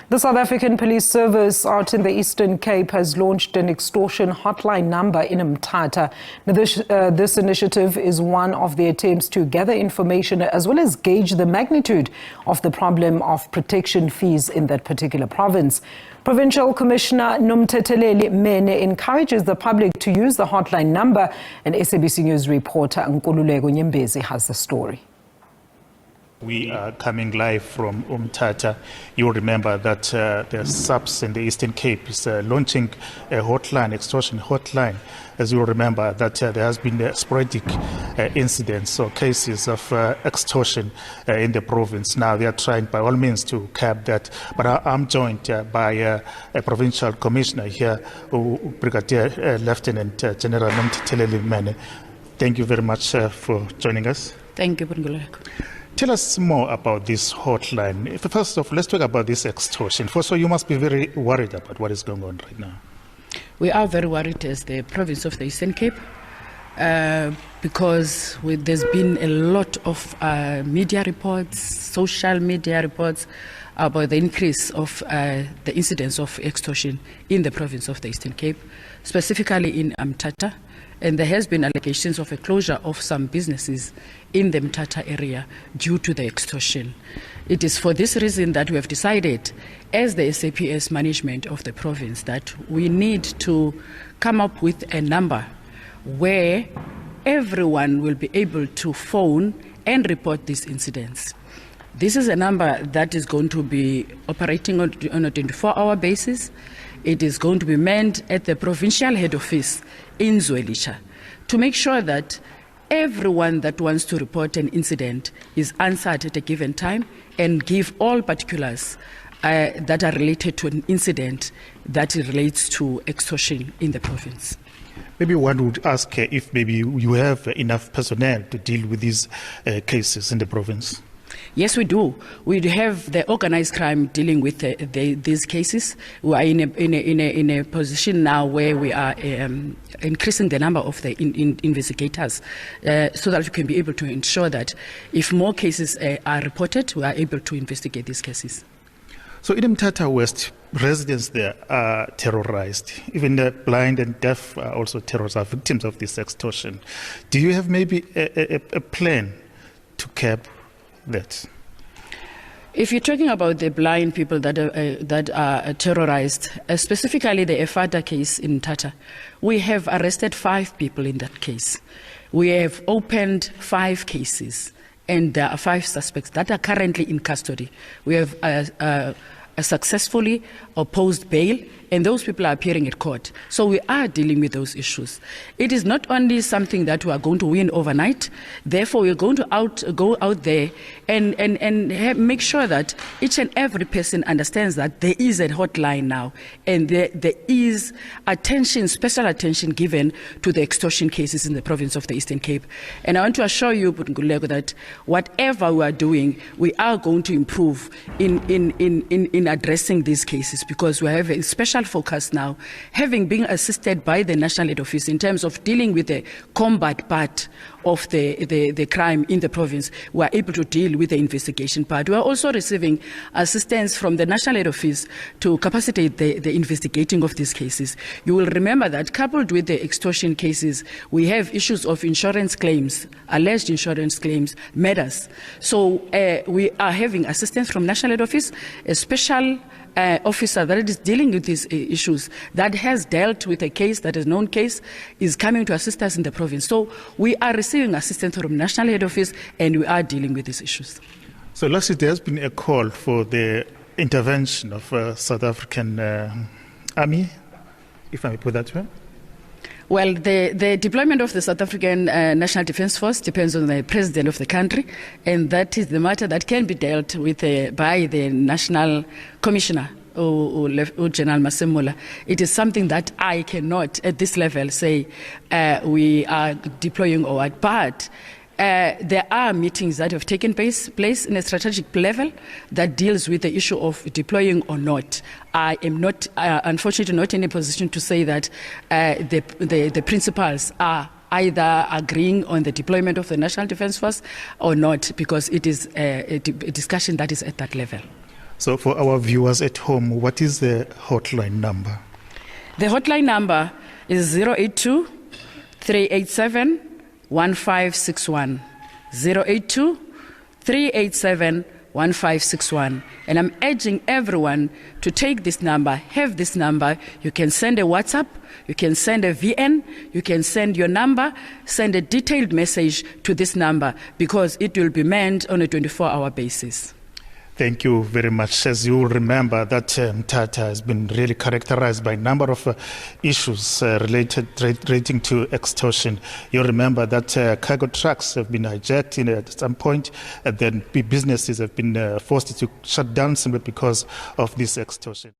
The South African Police Service out in the Eastern Cape has launched an extortion hotline number in Mthatha. Now, this initiative is one of the attempts to gather information as well as gauge the magnitude of the problem of protection fees in that particular province. Provincial Commissioner Nomthetheleli Mene encourages the public to use the hotline number, and SABC News reporter Nkululeko Nyembezi has the story. We are coming live from Mthatha. You'll remember that the SABC in the Eastern Cape is launching a hotline, extortion hotline. As you'll remember that there has been sporadic incidents or cases of extortion in the province. Now they are trying by all means to curb that. But I'm joined by a provincial commissioner here, Brigadier Lieutenant General Nomthetheleli Mene. Thank you very much for joining us. Thank you, Nkululeko. Tell us more about this hotline. First off, let's talk about this extortion. So you must be very worried about what is going on right now. We are very worried as the province of the Eastern Cape because there's been a lot of media reports, social media reports about the increase of the incidence of extortion in the province of the Eastern Cape, specifically in Mthatha. And there has been allegations of a closure of some businesses in the Mthatha area due to the extortion. It is for this reason that we have decided, as the SAPS management of the province, that we need to come up with a number where everyone will be able to phone and report these incidents. This is a number that is going to be operating on a 24-hour basis. It is going to be manned at the provincial head office in Zwelitsha to make sure that everyone that wants to report an incident is answered at a given time and give all particulars that are related to an incident that relates to extortion in the province. Maybe one would ask if maybe you have enough personnel to deal with these cases in the province. Yes, we do. We have the organized crime dealing with these cases. We are in a position now where we are increasing the number of the investigators so that we can be able to ensure that if more cases are reported, we are able to investigate these cases. So in Mthatha West, residents there are terrorized. Even the blind and deaf are also terrorists, are victims of this extortion. Do you have maybe a plan to curb that? If you're talking about the blind people that are terrorized, specifically the Efata case in Mthatha, we have arrested 5 people in that case. We have opened 5 cases, and there are 5 suspects that are currently in custody. We have successfully opposed bail, and those people are appearing at court. So we are dealing with those issues. It is not only something that we are going to win overnight. Therefore, we're going to go out there and make sure that each and every person understands that there is a hotline now, and there is attention, special attention given to the extortion cases in the province of the Eastern Cape. And I want to assure you, Nkululeko, that whatever we are doing, we are going to improve in addressing these cases, because we have a special focus now, having been assisted by the National Head Office in terms of dealing with the combat part of the crime in the province. We are able to deal with the investigation part. We are also receiving assistance from the National Head Office to capacitate the investigating of these cases. You will remember that coupled with the extortion cases, we have issues of insurance claims, alleged insurance claims, matters. So we are having assistance from National Head Office, a special officer that is dealing with these issues, that has dealt with a case, that is known case, is coming to assist us in the province. So we are receiving assistance from National Head Office, and we are dealing with these issues. So lastly, there has been a call for the intervention of South African Army, if I may put that way. Well, the deployment of the South African National Defence Force depends on the President of the country, and that is the matter that can be dealt with by the National Commissioner, or General Masemola. It is something that I cannot, at this level, say we are deploying or what, but there are meetings that have taken place in a strategic level that deals with the issue of deploying or not. I am not, unfortunately, not in a position to say that the principals are either agreeing on the deployment of the National Defence Force or not, because it is a discussion that is at that level. So for our viewers at home, what is the hotline number? The hotline number is 082 387 1561. 082 387 1561. And I'm urging everyone to take this number, have this number. You can send a WhatsApp, you can send a VN, you can send your number, send a detailed message to this number because it will be manned on a 24-hour basis. Thank you very much. As you remember, that Mthatha has been really characterized by a number of issues relating to extortion. You remember that cargo trucks have been hijacked at some point, and then businesses have been forced to shut down simply because of this extortion.